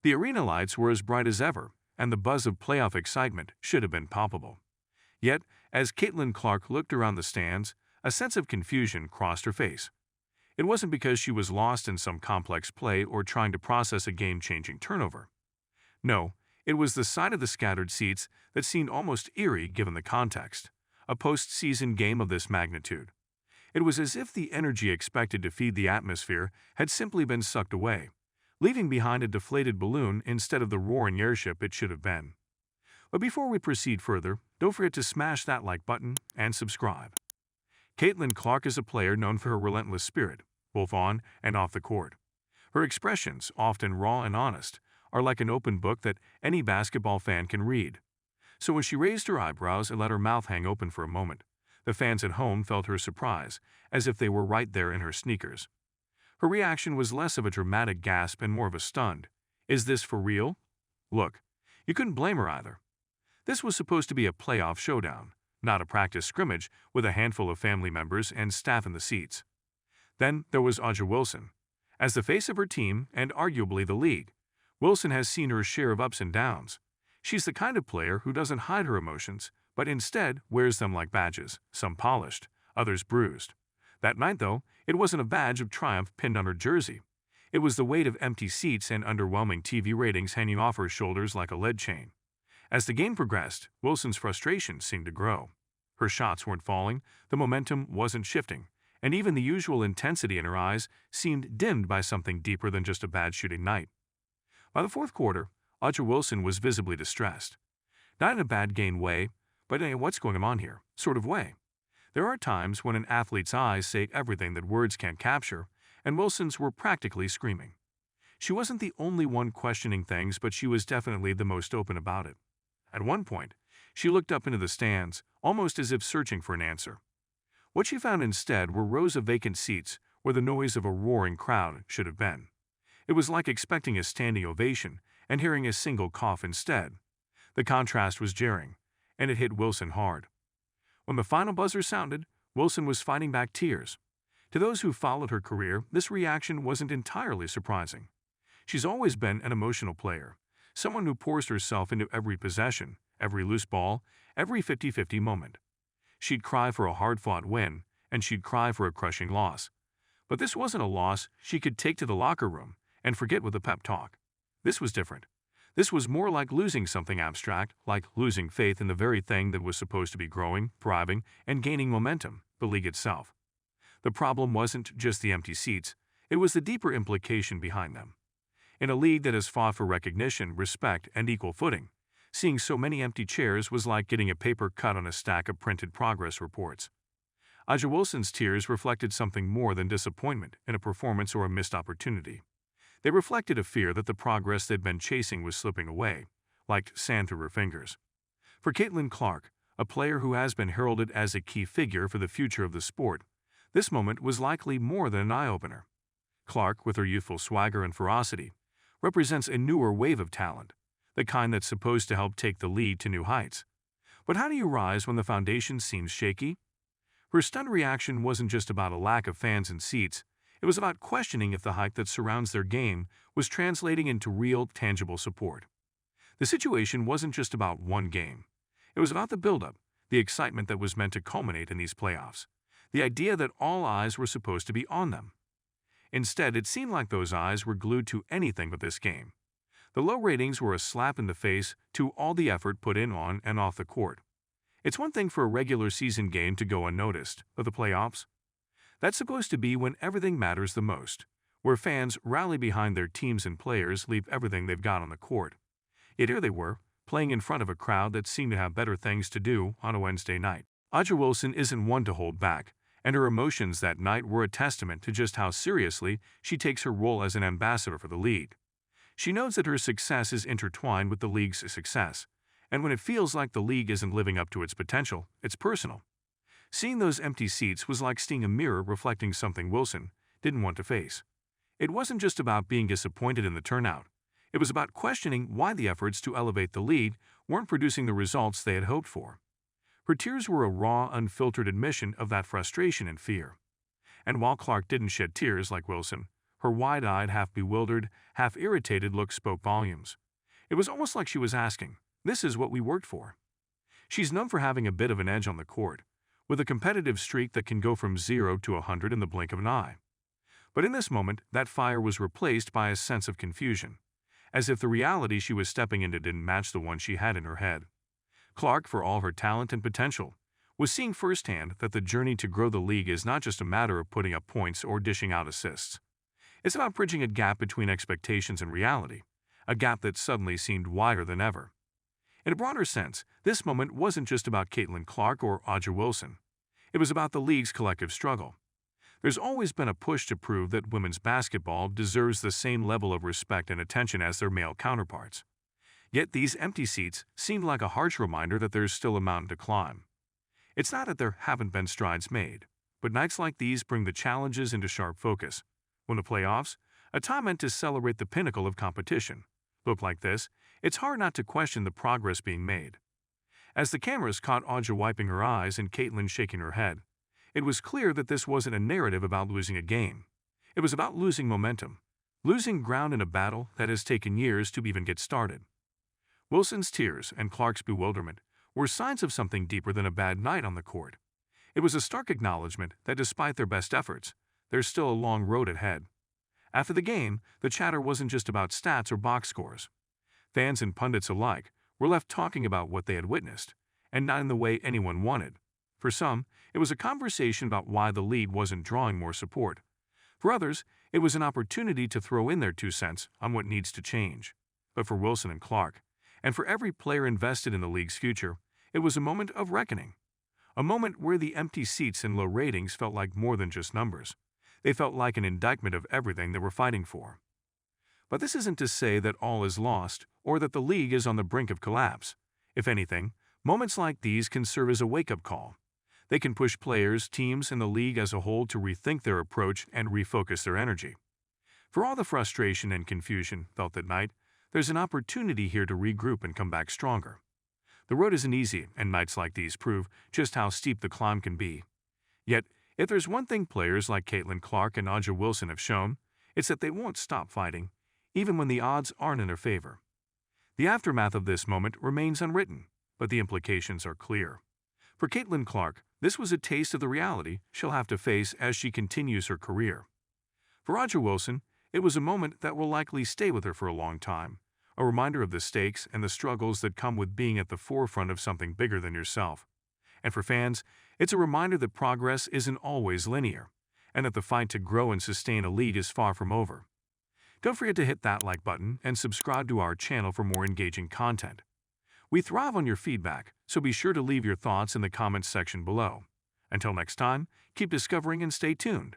The arena lights were as bright as ever, and the buzz of playoff excitement should have been palpable. Yet, as Caitlin Clark looked around the stands, a sense of confusion crossed her face. It wasn't because she was lost in some complex play or trying to process a game-changing turnover. No, it was the sight of the scattered seats that seemed almost eerie given the context. A postseason game of this magnitude. It was as if the energy expected to feed the atmosphere had simply been sucked away, leaving behind a deflated balloon instead of the roaring airship it should have been. But before we proceed further, don't forget to smash that like button and subscribe. Caitlin Clark is a player known for her relentless spirit, both on and off the court. Her expressions, often raw and honest, are like an open book that any basketball fan can read. So when she raised her eyebrows and let her mouth hang open for a moment, the fans at home felt her surprise, as if they were right there in her sneakers. Her reaction was less of a dramatic gasp and more of a stunned, "Is this for real?" look. You couldn't blame her either. This was supposed to be a playoff showdown, not a practice scrimmage with a handful of family members and staff in the seats. Then there was A'ja Wilson. As the face of her team and arguably the league, Wilson has seen her share of ups and downs. She's the kind of player who doesn't hide her emotions, but instead wears them like badges, some polished, others bruised. That night, though, it wasn't a badge of triumph pinned on her jersey. It was the weight of empty seats and underwhelming TV ratings hanging off her shoulders like a lead chain. As the game progressed, Wilson's frustration seemed to grow. Her shots weren't falling, the momentum wasn't shifting, and even the usual intensity in her eyes seemed dimmed by something deeper than just a bad shooting night. By the fourth quarter, A'ja Wilson was visibly distressed. Not in a bad game way, but in a what's going on here sort of way. There are times when an athlete's eyes say everything that words can't capture, and Wilson's were practically screaming. She wasn't the only one questioning things, but she was definitely the most open about it. At one point, she looked up into the stands, almost as if searching for an answer. What she found instead were rows of vacant seats where the noise of a roaring crowd should have been. It was like expecting a standing ovation and hearing a single cough instead. The contrast was jarring, and it hit Wilson hard. When the final buzzer sounded, Wilson was fighting back tears. To those who followed her career, this reaction wasn't entirely surprising. She's always been an emotional player, someone who pours herself into every possession, every loose ball, every 50-50 moment. She'd cry for a hard-fought win, and she'd cry for a crushing loss. But this wasn't a loss she could take to the locker room and forget with a pep talk. This was different. This was more like losing something abstract, like losing faith in the very thing that was supposed to be growing, thriving, and gaining momentum, the league itself. The problem wasn't just the empty seats, it was the deeper implication behind them. In a league that has fought for recognition, respect, and equal footing, seeing so many empty chairs was like getting a paper cut on a stack of printed progress reports. A'ja Wilson's tears reflected something more than disappointment in a performance or a missed opportunity. They reflected a fear that the progress they'd been chasing was slipping away, like sand through her fingers. For Caitlin Clark, a player who has been heralded as a key figure for the future of the sport, this moment was likely more than an eye-opener. Clark, with her youthful swagger and ferocity, represents a newer wave of talent, the kind that's supposed to help take the lead to new heights. But how do you rise when the foundation seems shaky? Her stunned reaction wasn't just about a lack of fans and seats, it was about questioning if the hype that surrounds their game was translating into real, tangible support. The situation wasn't just about one game. It was about the buildup, the excitement that was meant to culminate in these playoffs, the idea that all eyes were supposed to be on them. Instead, it seemed like those eyes were glued to anything but this game. The low ratings were a slap in the face to all the effort put in on and off the court. It's one thing for a regular season game to go unnoticed, but the playoffs? That's supposed to be when everything matters the most, where fans rally behind their teams and players leave everything they've got on the court. Yet here they were, playing in front of a crowd that seemed to have better things to do on a Wednesday night. A'ja Wilson isn't one to hold back, and her emotions that night were a testament to just how seriously she takes her role as an ambassador for the league. She knows that her success is intertwined with the league's success, and when it feels like the league isn't living up to its potential, it's personal. Seeing those empty seats was like seeing a mirror reflecting something Wilson didn't want to face. It wasn't just about being disappointed in the turnout. It was about questioning why the efforts to elevate the league weren't producing the results they had hoped for. Her tears were a raw, unfiltered admission of that frustration and fear. And while Clark didn't shed tears like Wilson, Her wide-eyed, half-bewildered, half-irritated look spoke volumes. It was almost like she was asking, "This is what we worked for." She's known for having a bit of an edge on the court, with a competitive streak that can go from 0 to 100 in the blink of an eye. But in this moment, that fire was replaced by a sense of confusion, as if the reality she was stepping into didn't match the one she had in her head. Clark, for all her talent and potential, was seeing firsthand that the journey to grow the league is not just a matter of putting up points or dishing out assists. It's about bridging a gap between expectations and reality, a gap that suddenly seemed wider than ever. In a broader sense, this moment wasn't just about Caitlin Clark or Audra Wilson. It was about the league's collective struggle. There's always been a push to prove that women's basketball deserves the same level of respect and attention as their male counterparts. Yet these empty seats seemed like a harsh reminder that there's still a mountain to climb. It's not that there haven't been strides made, but nights like these bring the challenges into sharp focus. When the playoffs, a time meant to celebrate the pinnacle of competition, look like this, it's hard not to question the progress being made. As the cameras caught Audra wiping her eyes and Caitlin shaking her head, it was clear that this wasn't a narrative about losing a game. It was about losing momentum, losing ground in a battle that has taken years to even get started. Wilson's tears and Clark's bewilderment were signs of something deeper than a bad night on the court. It was a stark acknowledgement that despite their best efforts, there's still a long road ahead. After the game, the chatter wasn't just about stats or box scores. Fans and pundits alike were left talking about what they had witnessed, and not in the way anyone wanted. For some, it was a conversation about why the league wasn't drawing more support. For others, it was an opportunity to throw in their 2 cents on what needs to change. But for Wilson and Clark, and for every player invested in the league's future, it was a moment of reckoning. A moment where the empty seats and low ratings felt like more than just numbers. They felt like an indictment of everything they were fighting for. But this isn't to say that all is lost or that the league is on the brink of collapse. If anything, moments like these can serve as a wake-up call. They can push players, teams, and the league as a whole to rethink their approach and refocus their energy. For all the frustration and confusion felt that night, there's an opportunity here to regroup and come back stronger. The road isn't easy, and nights like these prove just how steep the climb can be. Yet, if there's one thing players like Caitlin Clark and Audra Wilson have shown, it's that they won't stop fighting, even when the odds aren't in their favor. The aftermath of this moment remains unwritten, but the implications are clear. For Caitlin Clark, this was a taste of the reality she'll have to face as she continues her career. For Audra Wilson, it was a moment that will likely stay with her for a long time, a reminder of the stakes and the struggles that come with being at the forefront of something bigger than yourself. And for fans, it's a reminder that progress isn't always linear, and that the fight to grow and sustain a lead is far from over. Don't forget to hit that like button and subscribe to our channel for more engaging content. We thrive on your feedback, so be sure to leave your thoughts in the comments section below. Until next time, keep discovering and stay tuned.